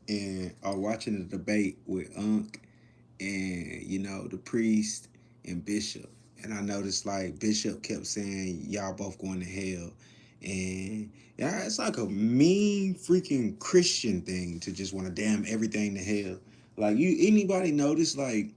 and I was watching the debate with Unc and the priest and Bishop, and I noticed like Bishop kept saying y'all both going to hell, and yeah, it's like a mean freaking Christian thing to just want to damn everything to hell. Like anybody notice like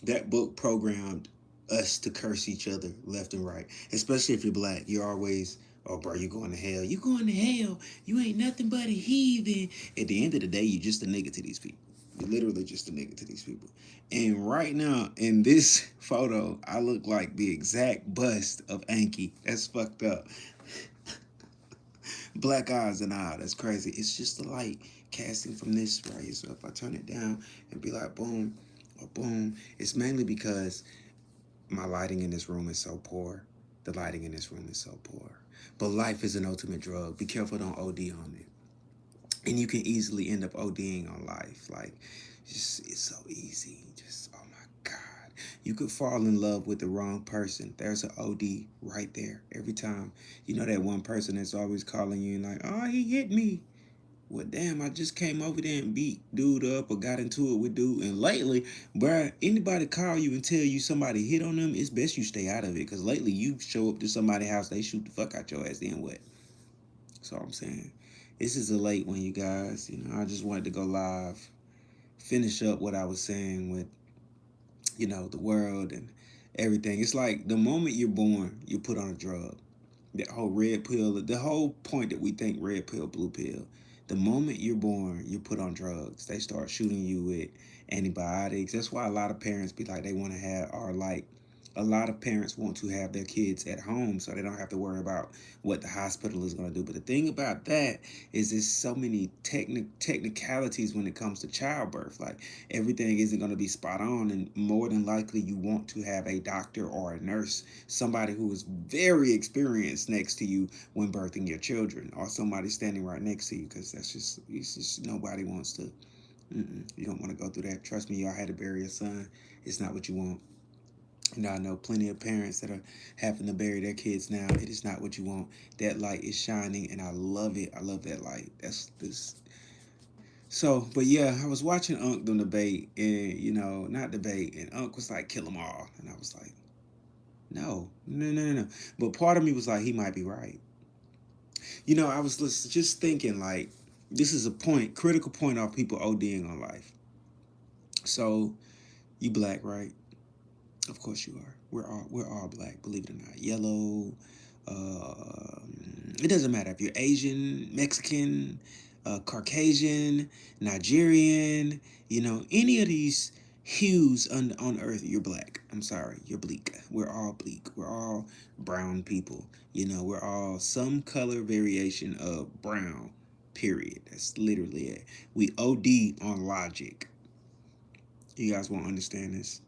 that book programmed us to curse each other left and right, especially if you're black. You're always, oh, bro, you going to hell. You going to hell. You ain't nothing but a heathen. At the end of the day, you just a nigga to these people. You're literally just a nigga to these people. And right now, in this photo, I look like the exact bust of Anki. That's fucked up. Black eyes and all. That's crazy. It's just the light casting from this right. So if I turn it down and be like boom or boom, it's mainly because my lighting in this room is so poor. The lighting in this room is so poor. But life is an ultimate drug. Be careful, don't OD on it. And you can easily end up ODing on life. Like, it's so easy. Just, oh my God. You could fall in love with the wrong person. There's an OD right there every time. You know that one person that's always calling you and like, oh, he hit me. Well, damn, I just came over there and beat dude up or got into it with dude. And lately, bruh, anybody call you and tell you somebody hit on them, it's best you stay out of it. Because lately, you show up to somebody's house, they shoot the fuck out your ass, then what? That's all I'm saying. This is a late one, you guys. I just wanted to go live, finish up what I was saying with, the world and everything. It's like the moment you're born, you're put on a drug. That whole red pill, the whole point that we think red pill, blue pill. The moment you're born, you're put on drugs. They start shooting you with antibiotics. That's why a lot of parents be like, they want to have, or like, a lot of parents want to have their kids at home so they don't have to worry about what the hospital is going to do. But the thing about that is there's so many technicalities when it comes to childbirth. Like everything isn't going to be spot on, and more than likely you want to have a doctor or a nurse, somebody who is very experienced next to you when birthing your children, or somebody standing right next to you, because it's just nobody wants to. You don't want to go through that. Trust me, y'all had to bury a son. It's not what you want. I know plenty of parents that are having to bury their kids now. It is not what you want. That light is shining, and I love it. I love that light. That's this. So, but yeah, I was watching Unc them debate, and not debate, and Unc was like, "Kill them all," and I was like, "No, no, no, no, no." But part of me was like, he might be right. I was just thinking like, this is a critical point of people ODing on life. So, you black, right? Of course you are. We're all black, believe it or not. Yellow. Uh, it doesn't matter if you're Asian, Mexican, Caucasian, Nigerian. Any of these hues on Earth, you're black. I'm sorry, you're bleak. We're all bleak. We're all brown people. We're all some color variation of brown. Period. That's literally it. We OD on logic. You guys won't understand this.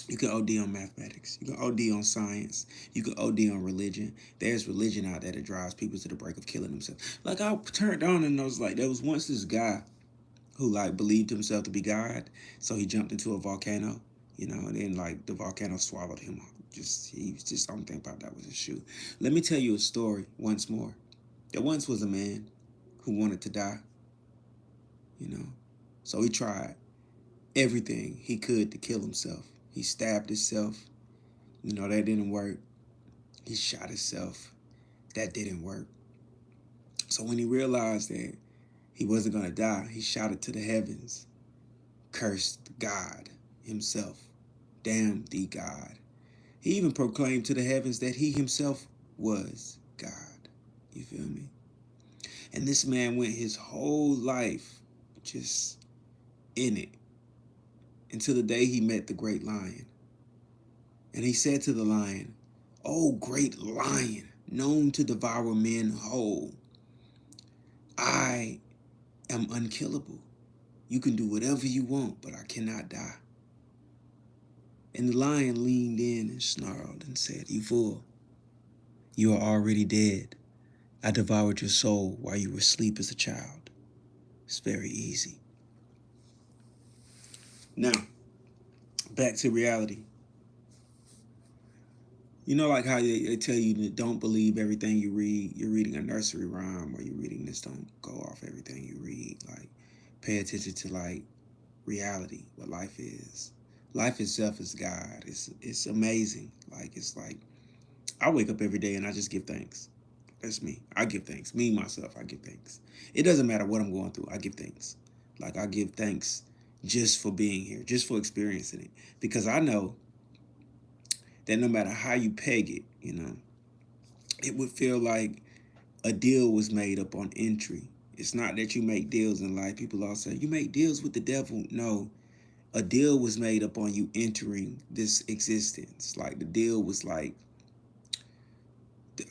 You can OD on mathematics. You can OD on science. You can OD on religion. There's religion out there that drives people to the break of killing themselves. Like I turned on and I was like, there was once this guy who like believed himself to be God, so he jumped into a volcano, and then like the volcano swallowed him. He was just only thing about that was his shoe. Let me tell you a story once more. There once was a man who wanted to die, you know, so he tried everything he could to kill himself. He stabbed himself. That didn't work. He shot himself. That didn't work. So when he realized that he wasn't going to die, he shouted to the heavens, cursed God himself. Damn thee, God. He even proclaimed to the heavens that he himself was God. You feel me? And this man went his whole life just in it until the day he met the great lion. And he said to the lion, "O great lion, known to devour men whole, I am unkillable. You can do whatever you want, but I cannot die." And the lion leaned in and snarled and said, "You fool, you are already dead. I devoured your soul while you were asleep as a child. It's very easy." Now, back to reality. Like how they tell you to don't believe everything you read. You're reading a nursery rhyme, or you're reading this, don't go off everything you read. Like, pay attention to like reality, what life is. Life itself is God. It's amazing. Like it's like I wake up every day and I just give thanks. That's me. I give thanks. Me myself, I give thanks. It doesn't matter what I'm going through. I give thanks. Like I give thanks just for being here, just for experiencing it, because I know that no matter how you peg it, it would feel like a deal was made up on entry. It's not that you make deals in life. People all say you make deals with the devil. No, a deal was made up on you entering this existence. Like the deal was like,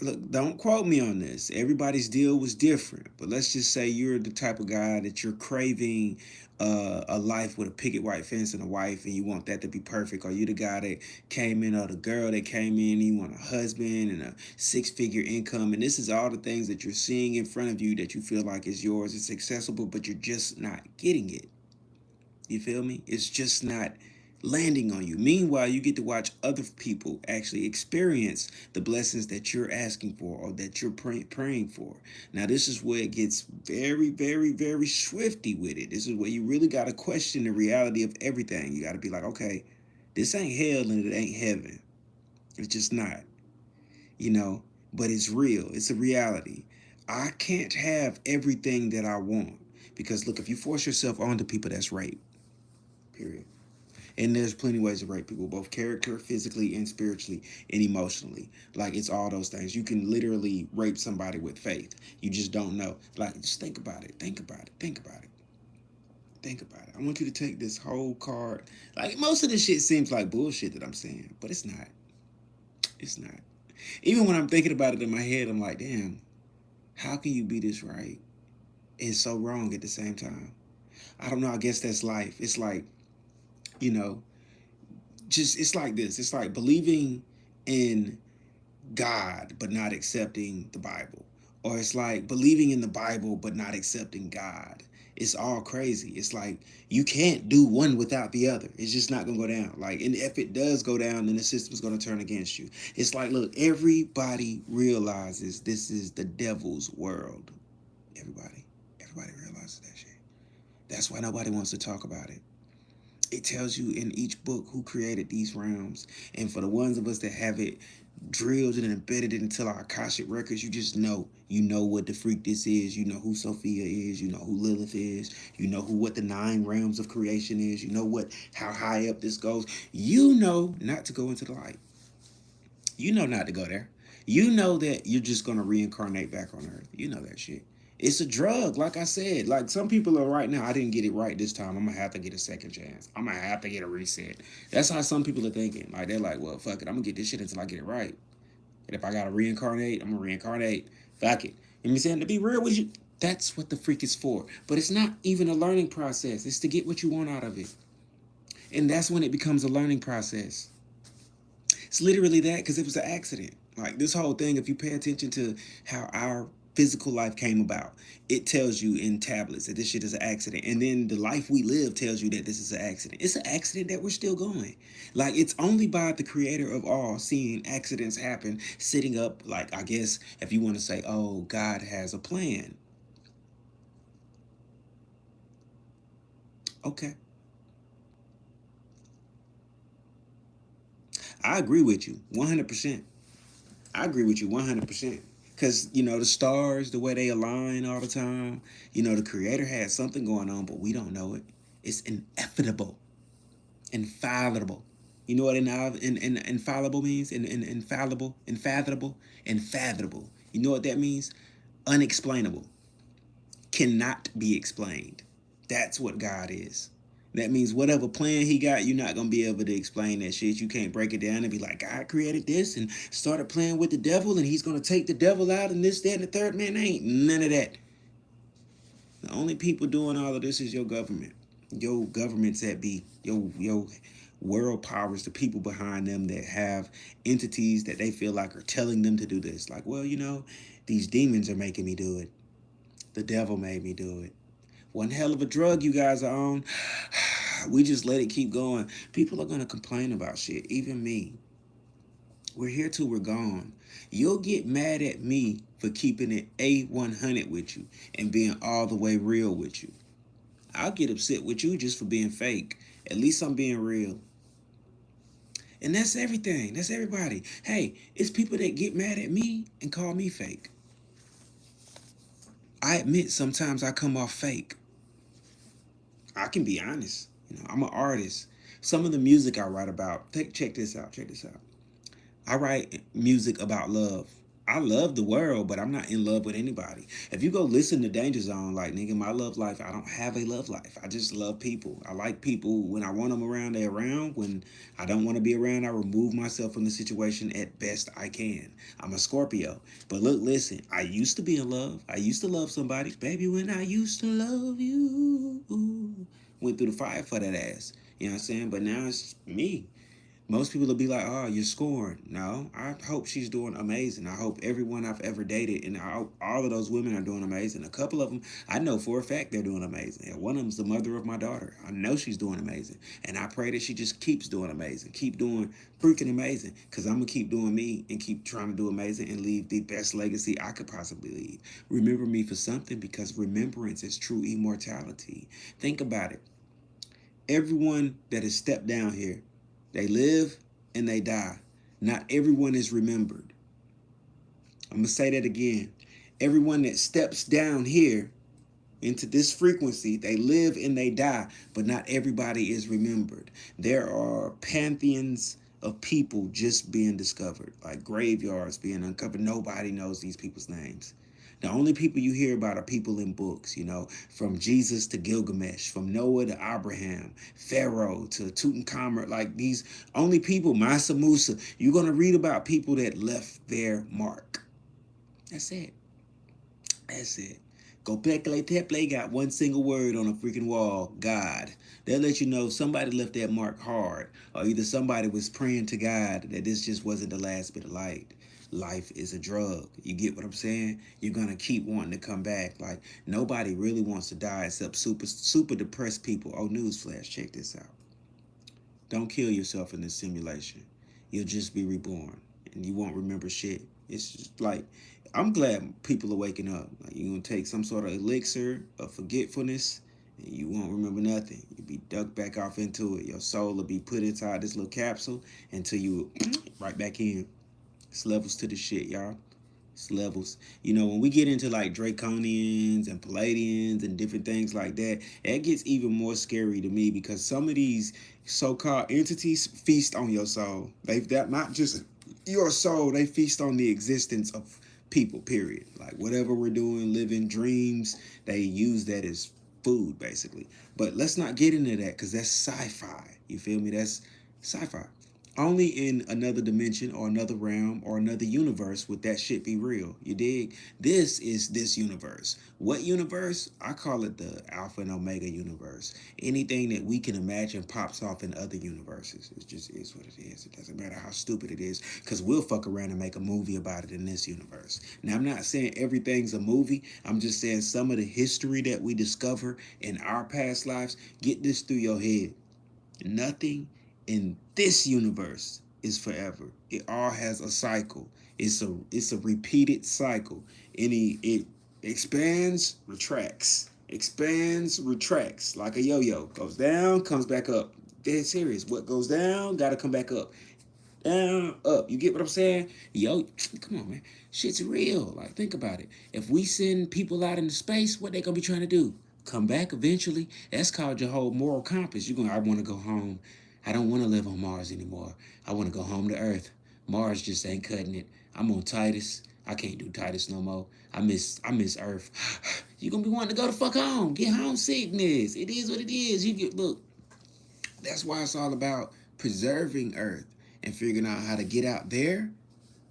look, don't quote me on this. Everybody's deal was different, but let's just say you're the type of guy that you're craving a life with a picket white fence and a wife, and you want that to be perfect. Or you the guy that came in, or the girl that came in, and you want a husband and a six-figure income, and this is all the things that you're seeing in front of you that you feel like is yours. It's accessible, but you're just not getting it. You feel me? It's just not landing on you. Meanwhile, you get to watch other people actually experience the blessings that you're asking for or that you're praying for. Now, this is where it gets very, very, very swifty with it. This is where you really got to question the reality of everything. You got to be like, okay, this ain't hell and it ain't heaven. It's just not, but it's real. It's a reality. I can't have everything that I want because, look, if you force yourself onto people, that's rape. Period. And there's plenty of ways to rape people, both character, physically, and spiritually, and emotionally. Like, it's all those things. You can literally rape somebody with faith. You just don't know. Like, just think about it. Think about it. Think about it. Think about it. I want you to take this whole card. Like, most of this shit seems like bullshit that I'm saying, but it's not. It's not. Even when I'm thinking about it in my head, I'm like, damn, how can you be this right and so wrong at the same time? I don't know. I guess that's life. It's like, you know, just it's like this. It's like believing in God but not accepting the Bible. Or it's like believing in the Bible but not accepting God. It's all crazy. It's like you can't do one without the other. It's just not gonna go down. Like, and if it does go down, then the system's gonna turn against you. It's like, look, everybody realizes this is the devil's world. Everybody realizes that shit. That's why nobody wants to talk about it. It tells you in each book who created these realms. And for the ones of us that have it drilled and embedded into our Akashic records, you just know. You know what the freak this is. You know who Sophia is. You know who Lilith is. You know what the 9 realms of creation is. You know how high up this goes. You know not to go into the light. You know not to go there. You know that you're just going to reincarnate back on Earth. You know that shit. It's a drug, like I said. Like, some people are right now, I didn't get it right this time. I'm going to have to get a second chance. I'm going to have to get a reset. That's how some people are thinking. Like, they're like, well, fuck it. I'm going to get this shit until I get it right. And if I got to reincarnate, I'm going to reincarnate. Fuck it. You know what I'm saying? To be real with you, that's what the freak is for. But it's not even a learning process. It's to get what you want out of it. And that's when it becomes a learning process. It's literally that, because it was an accident. Like, this whole thing, if you pay attention to how our physical life came about, it tells you in tablets that this shit is an accident. And then the life we live tells you that this is an accident. It's an accident that we're still going. Like, it's only by the creator of all seeing accidents happen, sitting up, like, I guess, if you want to say, oh, God has a plan. Okay. I agree with you 100%. I agree with you 100%. Because, the stars, the way they align all the time, the creator has something going on, but we don't know it. It's inevitable, infallible. You know what infallible means? Infallible, unfathomable. You know what that means? Unexplainable. Cannot be explained. That's what God is. That means whatever plan he got, you're not going to be able to explain that shit. You can't break it down and be like, God created this and started playing with the devil and he's going to take the devil out and this, that, and the third. Man, ain't none of that. The only people doing all of this is your government. Your governments that be, your world powers, the people behind them that have entities that they feel like are telling them to do this. Like, well, these demons are making me do it. The devil made me do it. One hell of a drug you guys are on. We just let it keep going. People are going to complain about shit. Even me. We're here till we're gone. You'll get mad at me for keeping it A100 with you and being all the way real with you. I'll get upset with you just for being fake. At least I'm being real. And that's everything. That's everybody. Hey, it's people that get mad at me and call me fake. I admit sometimes I come off fake. I can be honest. I'm an artist. Some of the music I write about, check this out. Check this out. I write music about love. I love the world, but I'm not in love with anybody. If you go listen to Danger Zone, like, nigga, my love life, I don't have a love life. I just love people. I like people. When I want them around, they're around. When I don't want to be around, I remove myself from the situation at best I can. I'm a Scorpio. But look, listen, I used to be in love. I used to love somebody. Baby, when I used to love you. Went through the fire for that ass. You know what I'm saying? But now it's me. Most people will be like, oh, you're scoring. No, I hope she's doing amazing. I hope everyone I've ever dated and all of those women are doing amazing. A couple of them, I know for a fact they're doing amazing. And one of them's the mother of my daughter. I know she's doing amazing. And I pray that she just keeps doing amazing. Keep doing freaking amazing. Because I'm going to keep doing me and keep trying to do amazing and leave the best legacy I could possibly leave. Remember me for something, because remembrance is true immortality. Think about it. Everyone that has stepped down here, they live and they die. Not everyone is remembered. I'm going to say that again. Everyone that steps down here into this frequency, they live and they die, but not everybody is remembered. There are pantheons of people just being discovered, like graveyards being uncovered. Nobody knows these people's names. The only people you hear about are people in books, from Jesus to Gilgamesh, from Noah to Abraham, Pharaoh to Tutankhamun, like these only people, Mansa Musa. You're going to read about people that left their mark. That's it. That's it. Gopekle Teple got one single word on a freaking wall, God. They'll let you know somebody left that mark hard, or either somebody was praying to God that this just wasn't the last bit of light. Life is a drug. You get what I'm saying? You're gonna keep wanting to come back. Like, nobody really wants to die except super depressed people. Oh, newsflash, check this out. Don't kill yourself in this simulation. You'll just be reborn, and you won't remember shit. It's just like, I'm glad people are waking up. Like, you're gonna take some sort of elixir of forgetfulness, and you won't remember nothing. You'll be ducked back off into it. Your soul will be put inside this little capsule until you right back in. It's levels to the shit, y'all. It's levels. When we get into like Draconians and Palladians and different things like that, it gets even more scary to me, because some of these so-called entities feast on your soul. They've that not just your soul, they feast on the existence of people, period. Like, whatever we're doing, living dreams, they use that as food, basically. But let's not get into that, because that's sci-fi. You feel me? That's sci-fi. Only in another dimension or another realm or another universe would that shit be real. You dig? This is this universe. What universe? I call it the Alpha and Omega universe. Anything that we can imagine pops off in other universes. It just is what it is. It doesn't matter how stupid it is, because we'll fuck around and make a movie about it in this universe. Now, I'm not saying everything's a movie. I'm just saying some of the history that we discover in our past lives. Get this through your head. Nothing in this universe is forever. It all has a cycle. It's a repeated cycle. It expands, retracts, expands, retracts, like a yo-yo. Goes down, comes back up. Dead serious. What goes down gotta come back up. Down, up. You get what I'm saying? Yo, come on, man. Shit's real. Like, think about it. If we send people out into space, what they gonna be trying to do? Come back eventually. That's called your whole moral compass. I want to go home. I don't want to live on Mars anymore. I want to go home to Earth. Mars just ain't cutting it. I'm on Titus. I can't do Titus no more. I miss Earth. You gonna be wanting to go the fuck home. Get homesickness. It is what it is. Look. That's why it's all about preserving Earth and figuring out how to get out there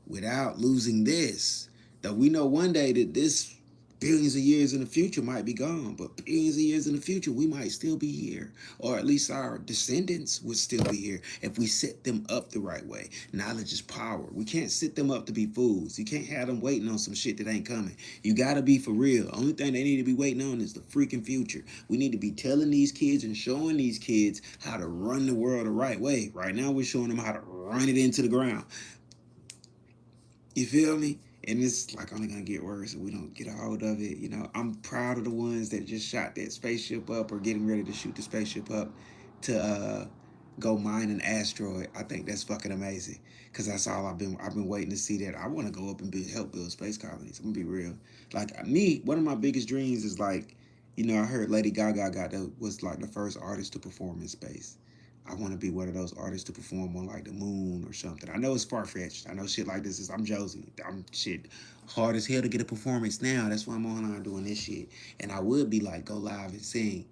without losing this. Though we know one day that this billions of years in the future might be gone, but billions of years in the future, we might still be here. Or at least our descendants would still be here if we set them up the right way. Knowledge is power. We can't set them up to be fools. You can't have them waiting on some shit that ain't coming. You gotta be for real. Only thing they need to be waiting on is the freaking future. We need to be telling these kids and showing these kids how to run the world the right way. Right now, we're showing them how to run it into the ground. You feel me? And it's like only gonna get worse if we don't get a hold of it. You know, I'm proud of the ones that just shot that spaceship up or getting ready to shoot the spaceship up to go mine an asteroid. I think that's fucking amazing because that's all I've been waiting to see. That I want to go up and help build space colonies. I'm gonna be real. Like me, one of my biggest dreams is like, you know, I heard Lady Gaga was like the first artist to perform in space. I want to be one of those artists to perform on like the moon or something. I know it's far fetched. I know shit like this is. I'm Josie. I'm shit hard as hell to get a performance now. That's why I'm online doing this shit. And I would be like, go live and sing.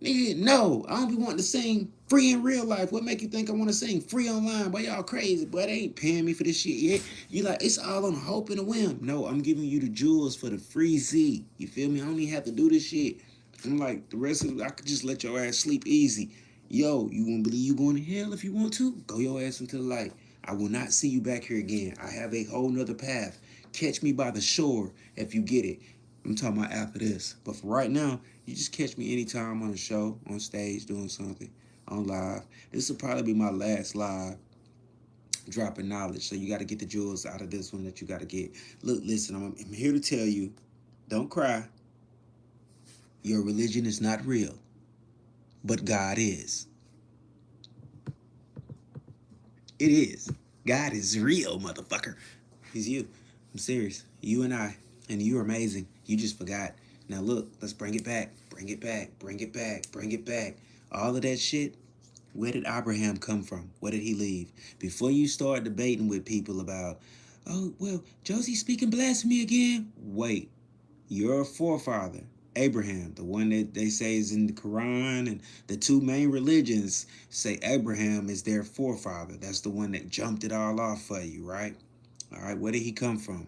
Nigga, no, I don't be wanting to sing free in real life. What make you think I want to sing free online? Boy, y'all crazy. Boy, they ain't paying me for this shit yet. You like, it's all on hope and a whim. No, I'm giving you the jewels for the free Z. You feel me? I don't even have to do this shit. I'm like, the rest of it, I could just let your ass sleep easy. Yo, you won't believe you going to hell if you want to? Go your ass into the light. I will not see you back here again. I have a whole nother path. Catch me by the shore if you get it. I'm talking about after this. But for right now, you just catch me anytime on a show, on stage, doing something, on live. This will probably be my last live dropping knowledge. So you got to get the jewels out of this one that you got to get. Look, listen, I'm here to tell you, don't cry. Your religion is not real, but God is. It is. God is real, motherfucker. He's you. I'm serious. You and I. And you're amazing. You just forgot. Now look, let's bring it back. Bring it back. Bring it back. Bring it back. All of that shit. Where did Abraham come from? Where did he leave? Before you start debating with people about, oh, well, Josie's speaking blasphemy again. Wait. Your forefather, Abraham, the one that they say is in the Quran, and the two main religions say Abraham is their forefather. That's the one that jumped it all off for you, right? All right, where did he come from?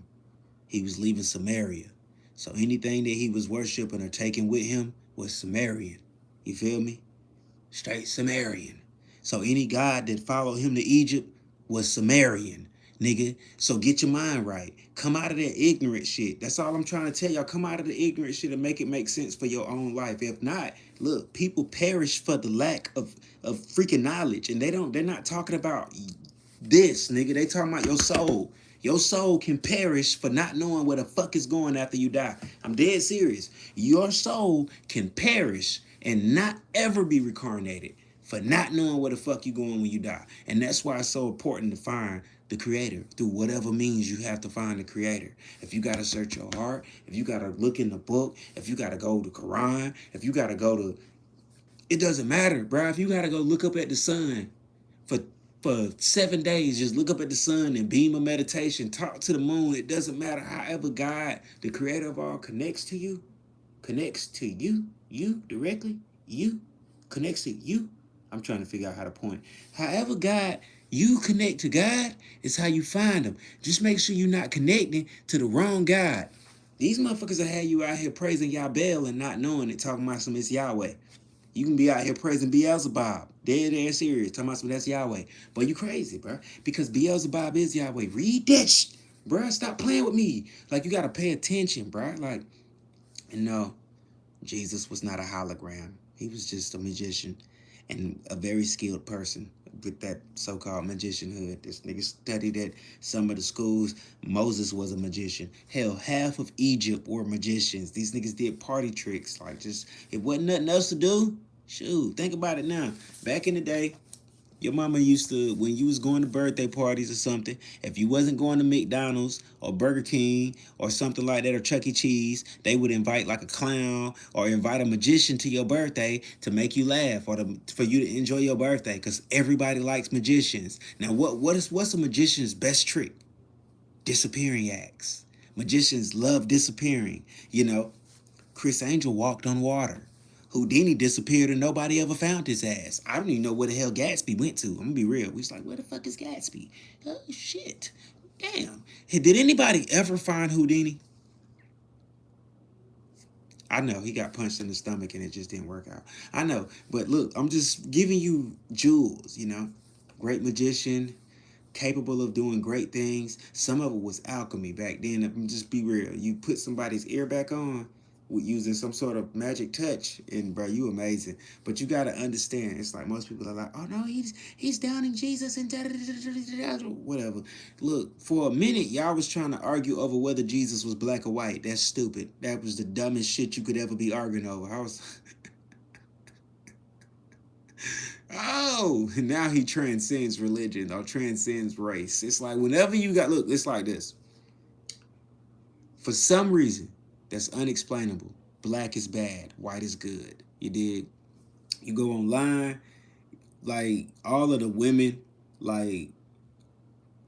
He was leaving Samaria. So anything that he was worshiping or taking with him was Sumerian. You feel me? Straight Sumerian. So any god that followed him to Egypt was Sumerian, nigga. So get your mind right. Come out of that ignorant shit. That's all I'm trying to tell y'all. Come out of the ignorant shit and make it make sense for your own life. If not, look, people perish for the lack of freaking knowledge. And they're not talking about this, nigga. They talking about your soul. Your soul can perish for not knowing where the fuck is going after you die. I'm dead serious. Your soul can perish and not ever be reincarnated for not knowing where the fuck you going when you die. And that's why it's so important to find the creator through whatever means you have to find the creator. If you got to search your heart, if you got to look in the book, if you got to go to Quran, if you got to go to, it doesn't matter, bro. If you got to go look up at the sun for 7 days, just look up at the sun and beam of meditation, talk to the moon. It doesn't matter. However God, the creator of all, connects to you, you directly, you, connects to you. I'm trying to figure out how to point. However God, you connect to God is how you find him. Just make sure you're not connecting to the wrong God. These motherfuckers will have you out here praising Yahweh and not knowing it, talking about some it's Yahweh. You can be out here praising Beelzebub. Dead serious. Talking about some that's Yahweh. But you crazy, bro. Because Beelzebub is Yahweh. Read that shit. Bro, stop playing with me. Like, you got to pay attention, bro. Like, and no, Jesus was not a hologram. He was just a magician and a very skilled person with that so-called magician hood. This nigga studied at some of the schools. Moses was a magician. Hell, half of Egypt were magicians. These niggas did party tricks. Like, just, it wasn't nothing else to do. Shoot, think about it now. Back in the day, your mama used to, when you was going to birthday parties or something, if you wasn't going to McDonald's or Burger King or something like that or Chuck E. Cheese, they would invite like a clown or invite a magician to your birthday to make you laugh or for you to enjoy your birthday because everybody likes magicians. Now, what's a magician's best trick? Disappearing acts. Magicians love disappearing. You know, Chris Angel walked on water. Houdini disappeared and nobody ever found his ass. I don't even know where the hell Gatsby went to. I'm gonna be real. We was like, where the fuck is Gatsby? Oh shit. Damn. Hey, did anybody ever find Houdini? I know he got punched in the stomach and it just didn't work out. I know, but look, I'm just giving you jewels, you know. Great magician, capable of doing great things. Some of it was alchemy back then. Just be real. You put somebody's ear back on, using some sort of magic touch, and bro, you amazing. But you gotta understand, it's like most people are like, oh no, he's downing Jesus and da da da da da whatever. Look, for a minute, y'all was trying to argue over whether Jesus was black or white. That's stupid. That was the dumbest shit you could ever be arguing over. I was. Oh, now he transcends religion or transcends race. It's like whenever you got, look, it's like this. For some reason that's unexplainable, black is bad, white is good. You dig? You go online, like all of the women, like,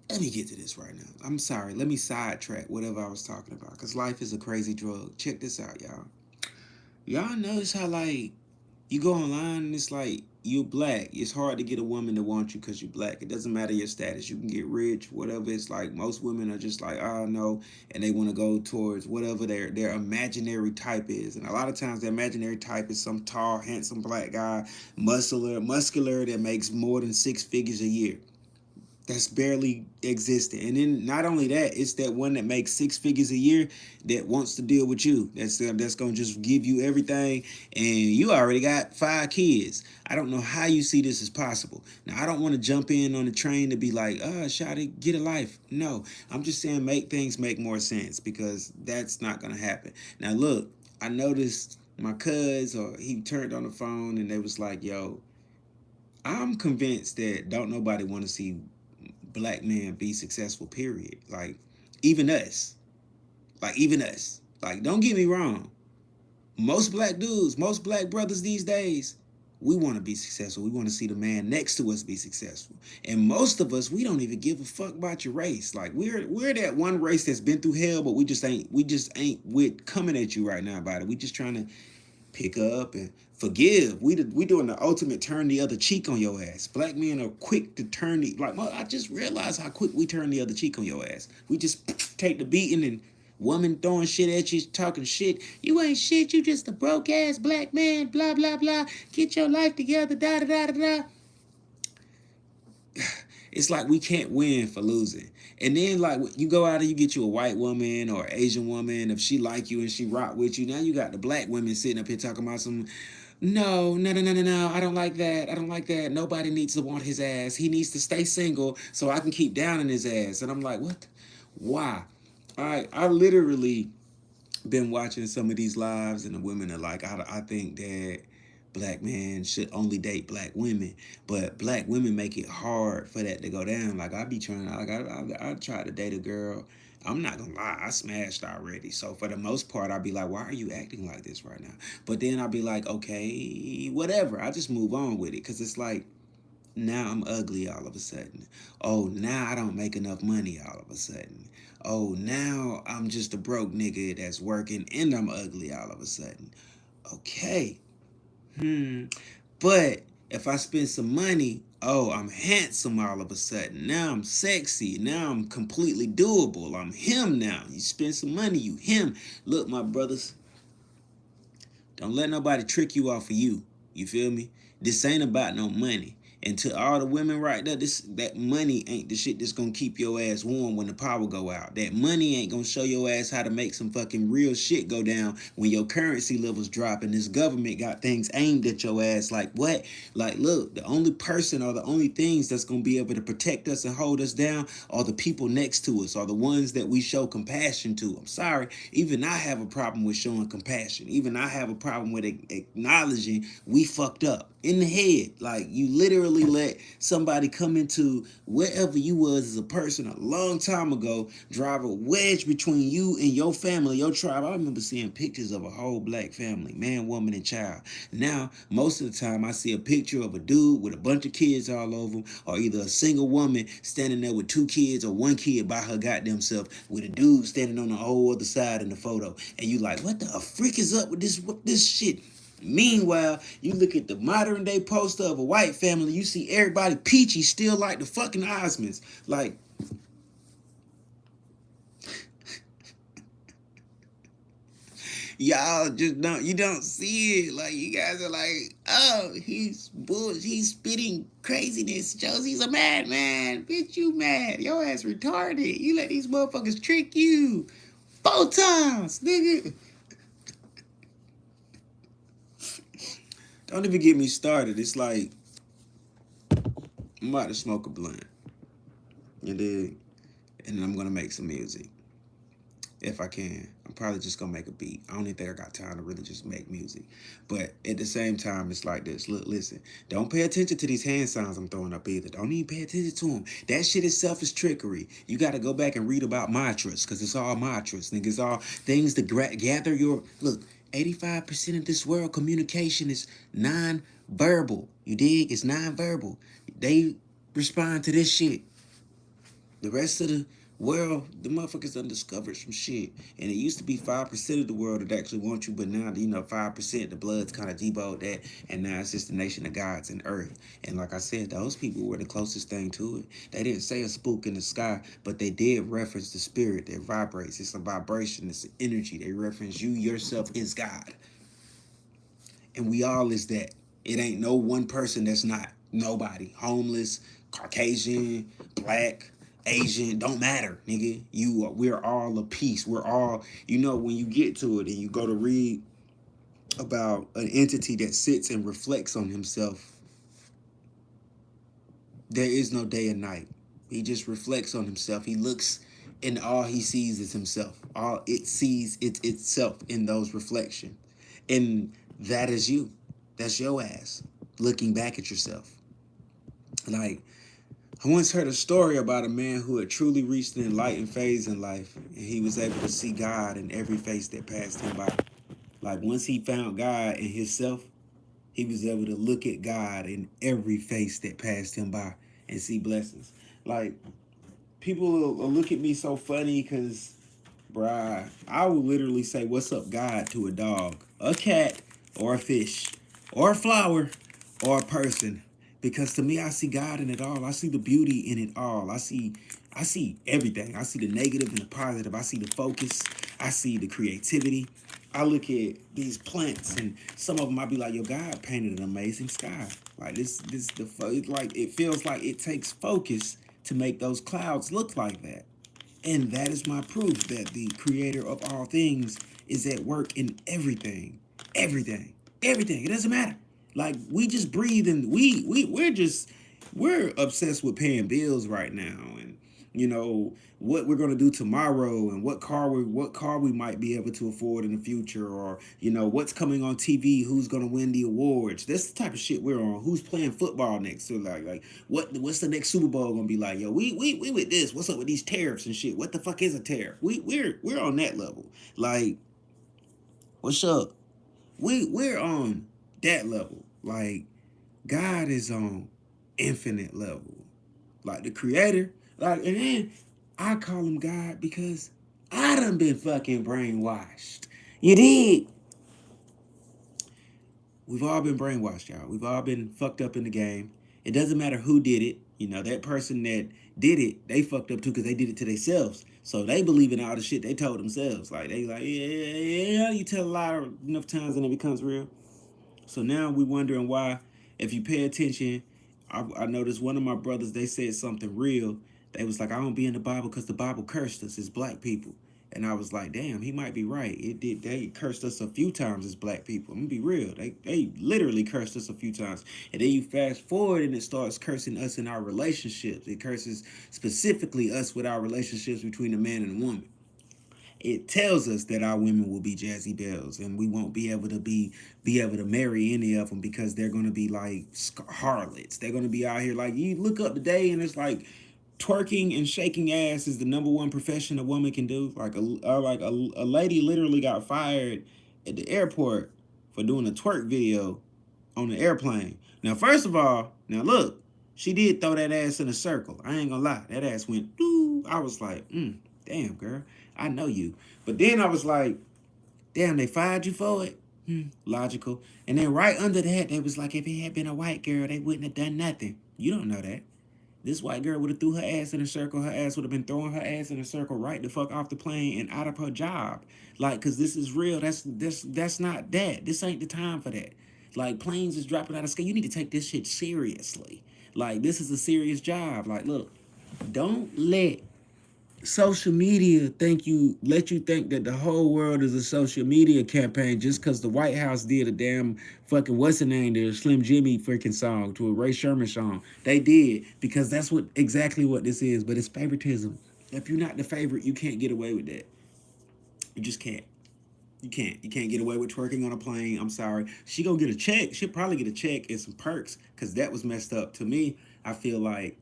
let me get to this right now. I'm sorry. Let me sidetrack whatever I was talking about because life is a crazy drug. Check this out, y'all. Y'all notice how, like, you go online and it's like, you're black. It's hard to get a woman to want you because you're black. It doesn't matter your status. You can get rich, whatever. It's like most women are just like, oh no, and they want to go towards whatever their imaginary type is. And a lot of times the imaginary type is some tall, handsome black guy, muscular that makes more than 6 figures a year. That's barely existed. And then not only that, it's that one that makes 6 figures a year that wants to deal with you. That's gonna just give you everything, and you already got 5 kids. I don't know how you see this as possible. Now I don't want to jump in on the train to be like, shawty, get a life. No, I'm just saying make things make more sense because that's not gonna happen. Now look, I noticed my cuz or he turned on the phone and they was like, yo, I'm convinced that don't nobody want to see black men be successful, period. Like, even us. Like, even us. Like, don't get me wrong. Most black dudes, most black brothers these days, we want to be successful. We want to see the man next to us be successful. And most of us, we don't even give a fuck about your race. Like, we're that one race that's been through hell, but we just ain't with coming at you right now about it. We just trying to pick up and forgive. We doing the ultimate turn the other cheek on your ass. Black men are quick to turn the, like, well, I just realized how quick we turn the other cheek on your ass. We just take the beating and woman throwing shit at you, talking shit. You ain't shit. You just a broke ass black man. Blah blah blah. Get your life together. Da da da da da. It's like we can't win for losing. And then like you go out and you get you a white woman or Asian woman, if she like you and she rock with you, now you got the black women sitting up here talking about some, no, no, no, no, no, no, I don't like that. I don't like that. Nobody needs to want his ass. He needs to stay single so I can keep downing his ass. And I'm like, what? Why? I literally been watching some of these lives and the women are like, I think that black men should only date black women, but black women make it hard for that to go down. Like I be trying, like I tried to date a girl. I'm not gonna lie, I smashed already. So for the most part, I'd be like, why are you acting like this right now? But then I'd be like, okay, whatever. I just move on with it because it's like, now I'm ugly all of a sudden. Oh, now I don't make enough money all of a sudden. Oh, now I'm just a broke nigga that's working and I'm ugly all of a sudden. Okay. But if I spend some money, oh, I'm handsome all of a sudden. Now I'm sexy. Now I'm completely doable. I'm him now. You spend some money, you him. Look, my brothers, don't let nobody trick you off of you. You feel me? This ain't about no money. And to all the women right there, that money ain't the shit that's gonna keep your ass warm when the power go out. That money ain't gonna show your ass how to make some fucking real shit go down when your currency levels drop and this government got things aimed at your ass. Like what? Like look, the only person or the only things that's gonna be able to protect us and hold us down are the people next to us, are the ones that we show compassion to. I'm sorry, even I have a problem with showing compassion. Even I have a problem with acknowledging we fucked up in the head. Like you literally let somebody come into wherever you was as a person a long time ago, drive a wedge between you and your family, your tribe. I remember seeing pictures of a whole black family, man, woman, and child. Now, most of the time I see a picture of a dude with a bunch of kids all over him, or either a single woman standing there with 2 kids or 1 kid by her goddamn self with a dude standing on the whole other side in the photo. And you like, what the frick is up with this shit? Meanwhile, you look at the modern day poster of a white family, you see everybody peachy still like the fucking Osmonds. Like, y'all just you don't see it. Like, you guys are like, oh, he's spitting craziness. Josie's a madman. Bitch, you mad. Your ass retarded. You let these motherfuckers trick you 4 times, nigga. Don't even get me started. It's like I'm about to smoke a blunt. You dig? And then I'm gonna make some music. If I can. I'm probably just gonna make a beat. I don't even think I got time to really just make music. But at the same time, it's like this. Look, listen. Don't pay attention to these hand signs I'm throwing up either. Don't even pay attention to them. That shit itself is trickery. You gotta go back and read about mantras, because it's all mantras. Nigga, it's all things to gather your look. 85% of this world communication is non-verbal. You dig? It's non-verbal. They respond to this shit. The rest of the world, the motherfuckers done discovered some shit. And it used to be 5% of the world that actually want you, but now, 5%, the blood's kind of debowed that. And now it's just the nation of gods and earth. And like I said, those people were the closest thing to it. They didn't say a spook in the sky, but they did reference the spirit that vibrates. It's a vibration, it's an energy. They reference you yourself is God. And we all is that. It ain't no one person that's not nobody. Homeless, Caucasian, black, Asian, don't matter, nigga. We're all a piece. We're all, when you get to it and you go to read about an entity that sits and reflects on himself, there is no day and night. He just reflects on himself. He looks and all he sees is himself. All it sees itself in those reflections. And that is you. That's your ass looking back at yourself. Like, I once heard a story about a man who had truly reached an enlightened phase in life, and he was able to see God in every face that passed him by. Like, once he found God in himself, he was able to look at God in every face that passed him by and see blessings. Like, people will look at me so funny because, bruh, I will literally say, "What's up, God?" to a dog, a cat, or a fish, or a flower, or a person. Because to me, I see God in it all. I see the beauty in it all. I see everything. I see the negative and the positive. I see the focus. I see the creativity. I look at these plants, and some of them I be like, "Yo, God painted an amazing sky." Like like it feels like it takes focus to make those clouds look like that. And that is my proof that the creator of all things is at work in everything. Everything. Everything. It doesn't matter. Like, we just breathe, and we're obsessed with paying bills right now, and what we're gonna do tomorrow, and what car we might be able to afford in the future, or what's coming on TV, who's gonna win the awards. That's the type of shit we're on. Who's playing football next? So like what's the next Super Bowl gonna be like? Yo, we with this. What's up with these tariffs and shit? What the fuck is a tariff? We're on that level. Like, what's up? We're on that level. Like, God is on infinite level. Like, the creator. Like, and then I call him God because I done been fucking brainwashed. You did. We've all been brainwashed, y'all. We've all been fucked up in the game. It doesn't matter who did it. That person that did it, they fucked up too because they did it to themselves. So they believe in all the shit they told themselves. Like, they like, yeah, you tell a lie enough times and it becomes real. So now we're wondering why, if you pay attention, I noticed one of my brothers, they said something real. They was like, I don't be in the Bible because the Bible cursed us as black people. And I was like, damn, he might be right. It did. They cursed us a few times as black people. I'm gonna be real. They literally cursed us a few times. And then you fast forward and it starts cursing us in our relationships. It curses specifically us with our relationships between a man and a woman. It tells us that our women will be Jazzy Bells, and we won't be able to marry any of them because they're going to be like harlots. They're going to be out here, like, you look up today and it's like twerking and shaking ass is the number one profession a woman can do. Like a lady literally got fired at the airport for doing a twerk video on the airplane. Now, first of all, now look, she did throw that ass in a circle. I ain't gonna lie, that ass went doo. I was like, damn, girl, I know you. But then I was like, damn, they fired you for it? Logical. And then right under that, they was like, if it had been a white girl, they wouldn't have done nothing. You don't know that. This white girl would have threw her ass in a circle. Her ass would have been throwing her ass in a circle right the fuck off the plane and out of her job. Like, cause this is real. That's not that. This ain't the time for that. Like, planes is dropping out of sky. You need to take this shit seriously. Like, this is a serious job. Like, look, don't let social media let you think that the whole world is a social media campaign just because the White House did a damn fucking what's the name there Slim Jimmy freaking song to a Ray Sherman song. They did because that's what exactly what this is. But it's favoritism. If you're not the favorite, you can't get away with that. You just can't. You can't. You can't get away with twerking on a plane. I'm sorry. She gonna get a check. She'll probably get a check and some perks because that was messed up. To me, I feel like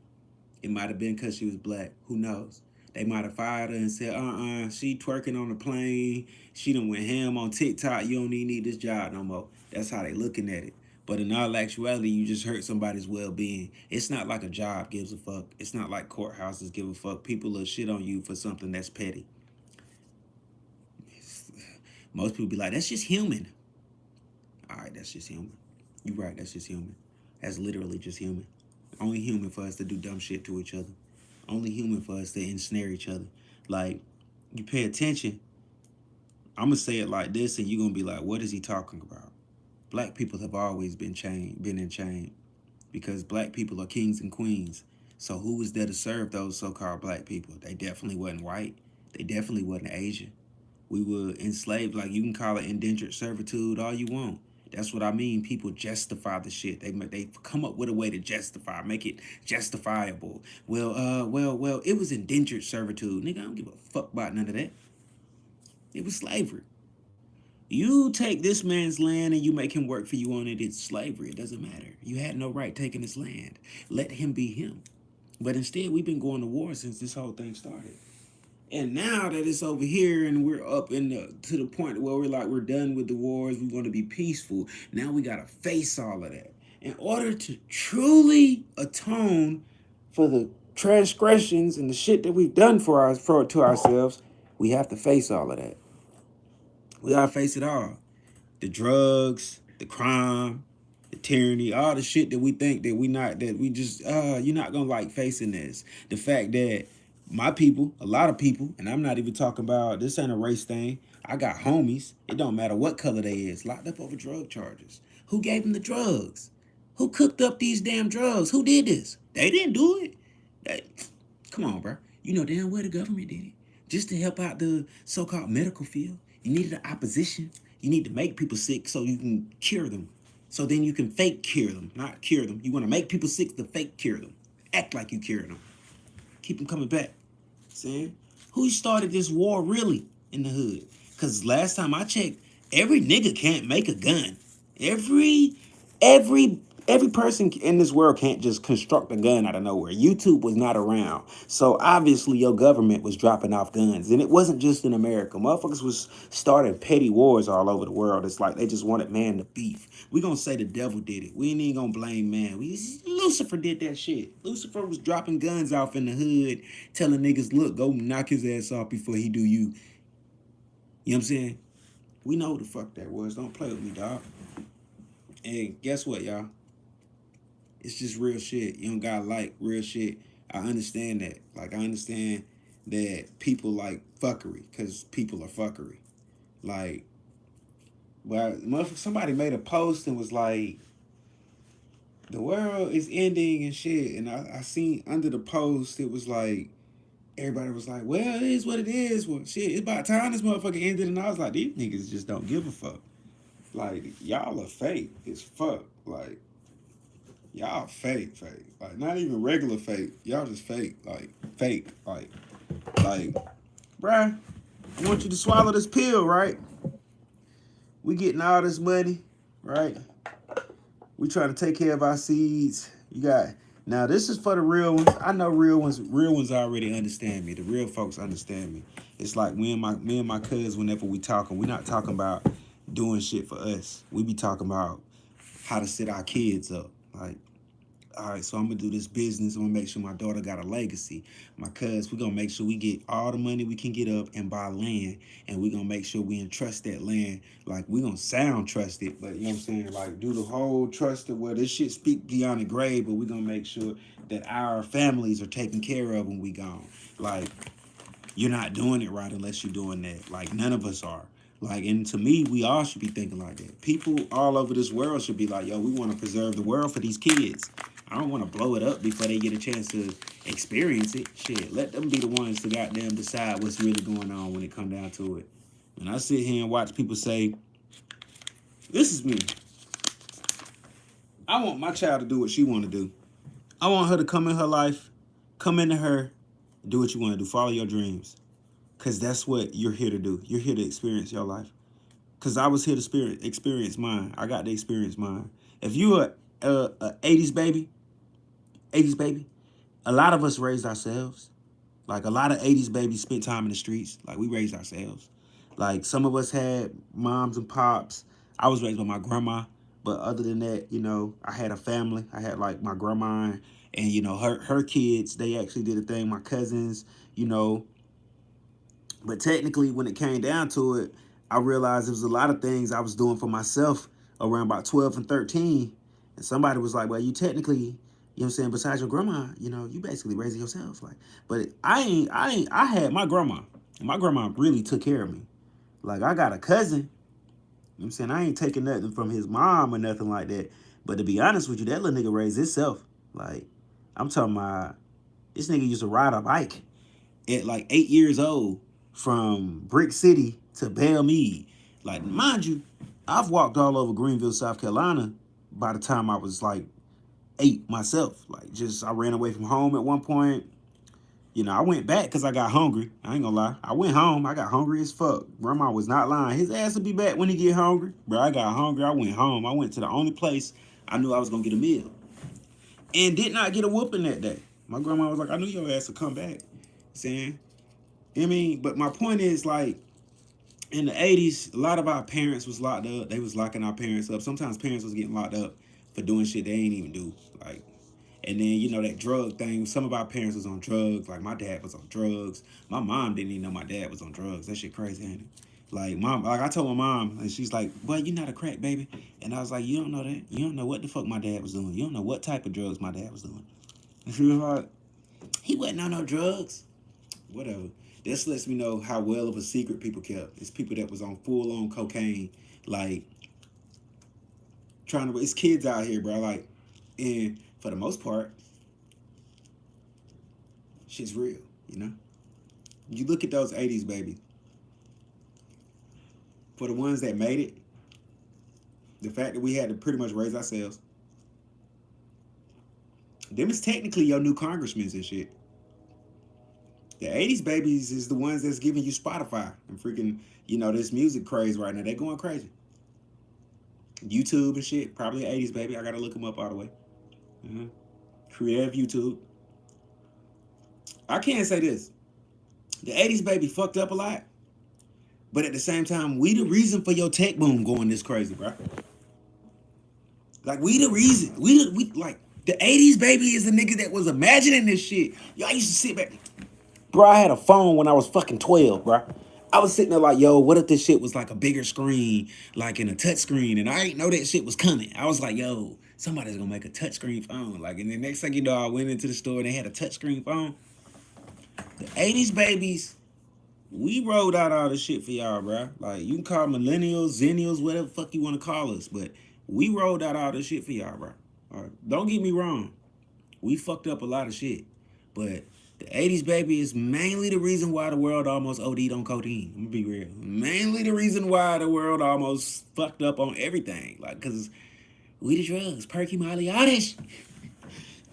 it might have been because she was black. Who knows? They might have fired her and said, she twerking on the plane. She done went ham on TikTok. You don't even need this job no more. That's how they looking at it. But in all actuality, you just hurt somebody's well-being. It's not like a job gives a fuck. It's not like courthouses give a fuck. People will shit on you for something that's petty. Most people be like, that's just human. All right, that's just human. You right, that's just human. That's literally just human. Only human for us to do dumb shit to each other. Only human for us to ensnare each other. Like, you pay attention, I'm gonna say it like this, and you're gonna be like, what is he talking about? Black people have always been in chain, because black people are kings and queens. So who was there to serve those so-called black people? They definitely wasn't white. They definitely wasn't Asian. We were enslaved, like you can call it indentured servitude all you want. That's what I mean. People justify the shit. They come up with a way to justify, make it justifiable. Well, it was indentured servitude. Nigga, I don't give a fuck about none of that. It was slavery. You take this man's land and you make him work for you on it, it's slavery. It doesn't matter. You had no right taking his land. Let him be him. But instead, we've been going to war since this whole thing started. And now that it's over here and we're up in to the point where we're like we're done with the wars, we want to be peaceful. Now we gotta face all of that. In order to truly atone for the transgressions and the shit that we've done to ourselves, we have to face all of that. We gotta face it all. The drugs, the crime, the tyranny, all the shit that we think that we not that we just you're not gonna like facing this. The fact that my people, a lot of people, and I'm not even talking about this ain't a race thing. I got homies. It don't matter what color they is, locked up over drug charges. Who gave them the drugs? Who cooked up these damn drugs? Who did this? They didn't do it. They, come on, bro. You know damn well the government did it. Just to help out the so-called medical field. You needed an opposition. You need to make people sick so you can cure them. So then you can fake cure them, not cure them. You want to make people sick to fake cure them. Act like you cure them. Keep them coming back. See? Who started this war really in the hood? Because last time I checked, every nigga can't make a gun. Every every every person in this world can't just construct a gun out of nowhere. YouTube was not around. So obviously your government was dropping off guns. And it wasn't just in America. Motherfuckers was starting petty wars all over the world. It's like they just wanted man to beef. We gonna say the devil did it. We ain't even gonna blame man. Lucifer did that shit. Lucifer was dropping guns off in the hood, telling niggas, look, go knock his ass off before he do you. You know what I'm saying? We know who the fuck that was. Don't play with me, dog. And guess what, y'all? It's just real shit. You don't gotta like real shit. I understand that. Like, I understand that people like fuckery because people are fuckery. Like, well, somebody made a post and was like, the world is ending and shit. And I seen under the post, it was like, everybody was like, well, it is what it is. Well, shit, it's about time this motherfucker ended. And I was like, these niggas just don't give a fuck. Like, y'all are fake as fuck. Like, y'all fake. Like, not even regular fake. Y'all just fake. Like, fake. Like, bruh, I want you to swallow this pill, right? We getting all this money, right? We trying to take care of our seeds. You got now. This is for the real ones. I know real ones. Real ones already understand me. The real folks understand me. It's like me and my cuz. Whenever we talking, we not talking about doing shit for us. We be talking about how to set our kids up. Like, all right, so I'm gonna do this business. I'm gonna make sure my daughter got a legacy. My cuz, we're gonna make sure we get all the money we can get up and buy land, and we're gonna make sure we entrust that land. Like, we gonna sound trusted, but you know what I'm saying? Like, do the whole trusted where this shit speak beyond the grave, but we're gonna make sure that our families are taken care of when we gone. Like, you're not doing it right unless you're doing that. Like, none of us are. Like, and to me, we all should be thinking like that. People all over this world should be like, yo, we want to preserve the world for these kids. I don't want to blow it up before they get a chance to experience it. Shit, let them be the ones to goddamn decide what's really going on when it come down to it. And I sit here and watch people say, this is me. I want my child to do what she want to do. I want her to come in her life, come into her, do what you want to do, follow your dreams. Because that's what you're here to do. You're here to experience your life. Because I was here to experience mine. I got to experience mine. If you are a 80s baby, 80s baby, a lot of us raised ourselves. Like a lot of 80s babies spent time in the streets. Like we raised ourselves. Like some of us had moms and pops. I was raised by my grandma. But other than that, you know, I had a family. I had like my grandma and you know, her kids, they actually did a thing. My cousins, you know, but technically, when it came down to it, I realized there was a lot of things I was doing for myself around about 12 and 13. And somebody was like, well, you technically, you know what I'm saying, besides your grandma, you know, you basically raising yourself. Like, but I had my grandma. And my grandma really took care of me. Like, I got a cousin, you know what I'm saying? I ain't taking nothing from his mom or nothing like that. But to be honest with you, that little nigga raised himself. Like, I'm talking about, this nigga used to ride a bike at like 8 years old from Brick City to Belle Meade. Like, mind you, I've walked all over Greenville, South Carolina by the time I was like 8 myself. Like, just I ran away from home at one point. You know, I went back because I got hungry. I ain't gonna lie. I went home. I got hungry as fuck. Grandma was not lying. His ass will be back when he get hungry. Bro, I got hungry. I went home. I went to the only place I knew I was gonna get a meal. And did not get a whooping that day. My grandma was like, I knew your ass would come back. Saying, I mean, but my point is like in the 80s, a lot of our parents was locked up. They was locking our parents up. Sometimes parents was getting locked up for doing shit they ain't even do. Like, and then you know that drug thing. Some of our parents was on drugs. Like my dad was on drugs. My mom didn't even know my dad was on drugs. That shit crazy, ain't it? Like mom, like I told my mom, and she's like, "Boy, you not a crack baby." And I was like, "You don't know that. You don't know what the fuck my dad was doing. You don't know what type of drugs my dad was doing." And she was like, "He wasn't on no drugs." Whatever. This lets me know how well of a secret people kept. It's people that was on full on cocaine, like trying to. It's kids out here, bro. Like, and for the most part, shit's real. You know. You look at those '80s baby. For the ones that made it, the fact that we had to pretty much raise ourselves, them is technically your new congressmen and shit. The '80s babies is the ones that's giving you Spotify and freaking, you know, this music craze right now. They going crazy. YouTube and shit, probably '80s baby. I gotta look them up all the way. Mm-hmm. Creative YouTube. I can't say this. The '80s baby fucked up a lot, but at the same time, we the reason for your tech boom going this crazy, bro. Like we the reason. We like the '80s baby is the nigga that was imagining this shit. Y'all used to sit back. Bro, I had a phone when I was fucking 12, bro. I was sitting there like, yo, what if this shit was like a bigger screen, like in a touch screen, and I didn't know that shit was coming. I was like, yo, somebody's gonna make a touchscreen phone. Like, and the next thing you know, I went into the store and they had a touchscreen phone. The '80s babies, we rolled out all this shit for y'all, bro. Like, you can call millennials, zennials, whatever the fuck you want to call us, but we rolled out all this shit for y'all, bro. All right. Don't get me wrong. We fucked up a lot of shit. But the '80s baby is mainly the reason why the world almost OD'd on codeine. I'm gonna be real. Mainly the reason why the world almost fucked up on everything. Like, cause we the drugs, perky molly, all that shit.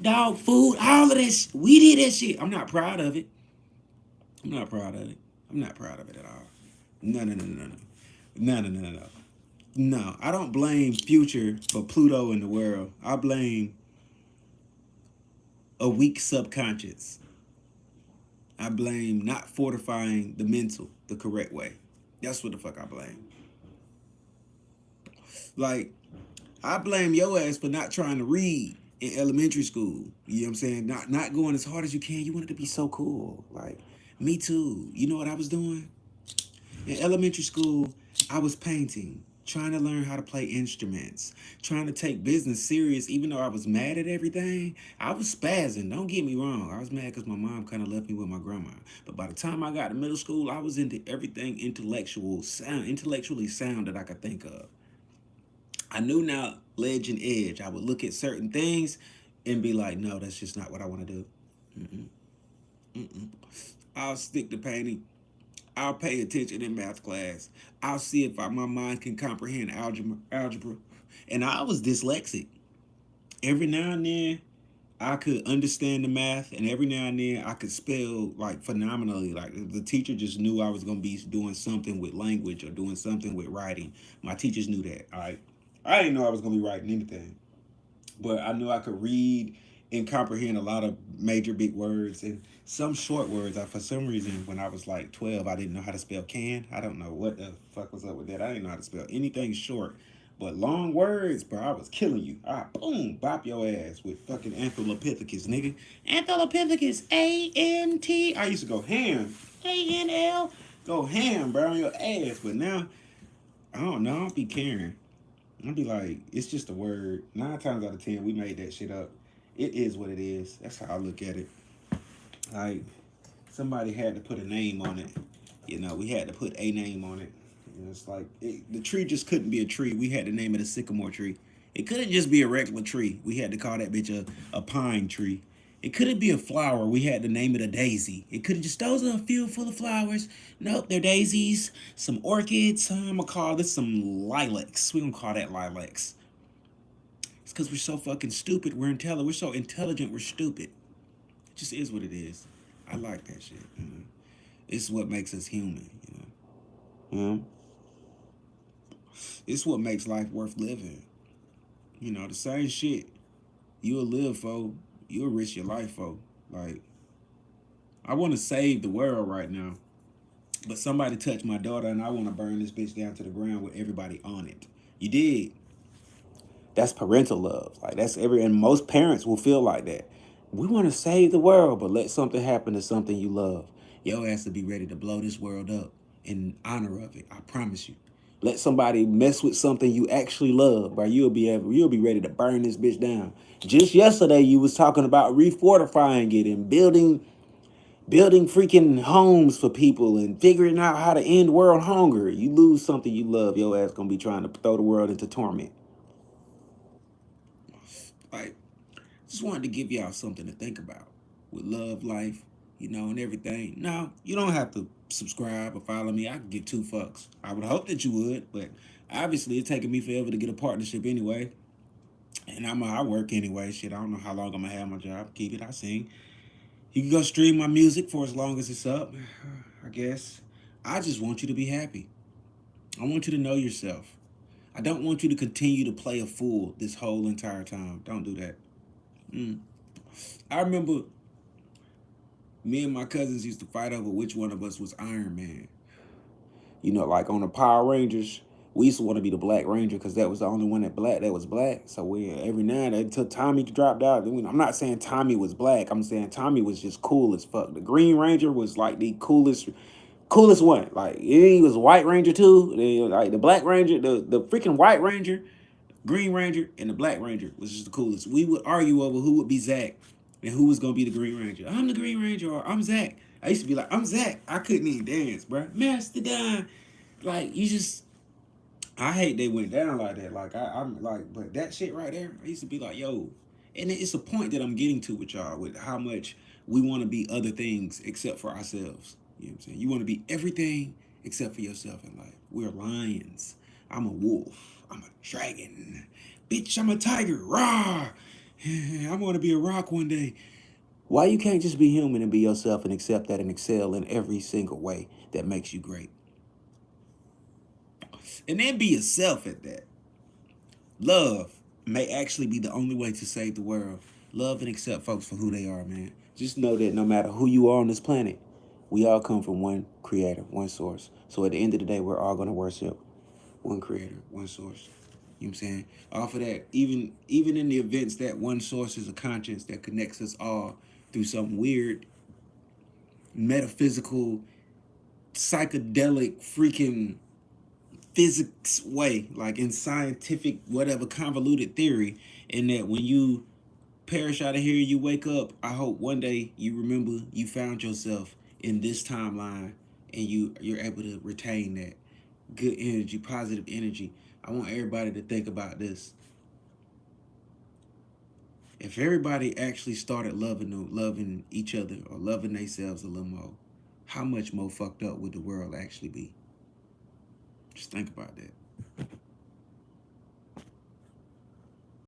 Dog food, all of this. We did that shit. I'm not proud of it. I'm not proud of it. I'm not proud of it at all. No, no, no, no, no. No, no, no, no, no. No, I don't blame Future for Pluto in the world. I blame a weak subconscious. I blame not fortifying the mental the correct way. That's what the fuck I blame. Like, I blame your ass for not trying to read in elementary school. You know what I'm saying? Not going as hard as you can. You wanted to be so cool. Like, me too. You know what I was doing? In elementary school, I was painting, trying to learn how to play instruments, trying to take business serious, even though I was mad at everything. I was spazzing, don't get me wrong. I was mad because my mom kind of left me with my grandma. But by the time I got to middle school, I was into everything intellectually sound that I could think of. I knew now ledge and edge. I would look at certain things and be like, no, that's just not what I want to do. Mm-mm, mm-mm. I'll stick to painting. I'll pay attention in math class. I'll see if my mind can comprehend algebra. And I was dyslexic. Every now and then, I could understand the math, and every now and then I could spell like phenomenally. Like the teacher just knew I was gonna be doing something with language or doing something with writing. My teachers knew that. All right, I didn't know I was gonna be writing anything, but I knew I could read and comprehend a lot of major big words and some short words. For some reason, when I was like 12, I didn't know how to spell can. I don't know what the fuck was up with that. I didn't know how to spell anything short. But long words, bro, I was killing you. I boom, bop your ass with fucking Antholopithecus, nigga. Antholopithecus, A-N-T. I used to go ham. A-N-L. Go ham, bro, on your ass. But now, I don't know. I don't be caring. I'd be like, it's just a word. 9 times out of 10, we made that shit up. It is what it is. That's how I look at it. Like, somebody had to put a name on it. You know, we had to put a name on it. You know, it's like, the tree just couldn't be a tree. We had to name it a sycamore tree. It couldn't just be a regular tree. We had to call that bitch a pine tree. It couldn't be a flower. We had to name it a daisy. It couldn't just, those are a field full of flowers. Nope, they're daisies, some orchids. I'm going to call this some lilacs. We're going to call that lilacs. It's because we're so fucking stupid. We're intelligent. We're so intelligent. We're stupid. It just is what it is. I like that shit. You know? It's what makes us human. You know? It's what makes life worth living. You know, the same shit you'll live for, you'll risk your life for. Like, I want to save the world right now, but somebody touched my daughter and I want to burn this bitch down to the ground with everybody on it. You did. That's parental love. Like that's and most parents will feel like that. We want to save the world, but let something happen to something you love. Your ass to be ready to blow this world up in honor of it. I promise you. Let somebody mess with something you actually love, bro. You'll be ready to burn this bitch down. Just yesterday you was talking about refortifying it and building freaking homes for people and figuring out how to end world hunger. You lose something you love, your ass gonna be trying to throw the world into torment. Like, just wanted to give y'all something to think about with love, life, you know, and everything. No, you don't have to subscribe or follow me. I can give two fucks. I would hope that you would, but obviously it's taking me forever to get a partnership anyway. And I work anyway. Shit, I don't know how long I'm gonna have my job. Keep it, I sing. You can go stream my music for as long as it's up, I guess. I just want you to be happy. I want you to know yourself. I don't want you to continue to play a fool this whole entire time. Don't do that. Mm. I remember me and my cousins used to fight over which one of us was Iron Man. You know, like on the Power Rangers, we used to want to be the Black Ranger because that was the only one that was black. So we every now and then until Tommy dropped out. I'm not saying Tommy was black. I'm saying Tommy was just cool as fuck. The Green Ranger was like the coolest one. Like he was White Ranger too. Like the Black Ranger, the freaking White Ranger, Green Ranger, and the Black Ranger was just the coolest. We would argue over who would be Zach and who was gonna be the Green Ranger. I'm the Green Ranger or I'm Zach. I used to be like, I'm Zach. I couldn't even dance, bro. Mastodon. Like you just I hate they went down like that. Like I'm like, but that shit right there, I used to be like, yo, and it's a point that I'm getting to with y'all with how much we want to be other things except for ourselves. You know what I'm saying? You want to be everything except for yourself in life. We're lions. I'm a wolf. I'm a dragon. Bitch, I'm a tiger. Rah! I want to be a rock one day. Why you can't just be human and be yourself and accept that and excel in every single way that makes you great? And then be yourself at that. Love may actually be the only way to save the world. Love and accept folks for who they are, man. Just know that no matter who you are on this planet, we all come from one creator, one source. So at the end of the day, we're all going to worship one creator, one source. You know what I'm saying? Off of that, even in the events that one source is a conscience that connects us all through some weird metaphysical, psychedelic, freaking physics way, like in scientific, whatever convoluted theory, and that when you perish out of here, you wake up. I hope one day you remember you found yourself in this timeline, and you're able to retain that good energy, positive energy. I want everybody to think about this. If everybody actually started loving each other or loving themselves a little more, how much more fucked up would the world actually be? Just think about that.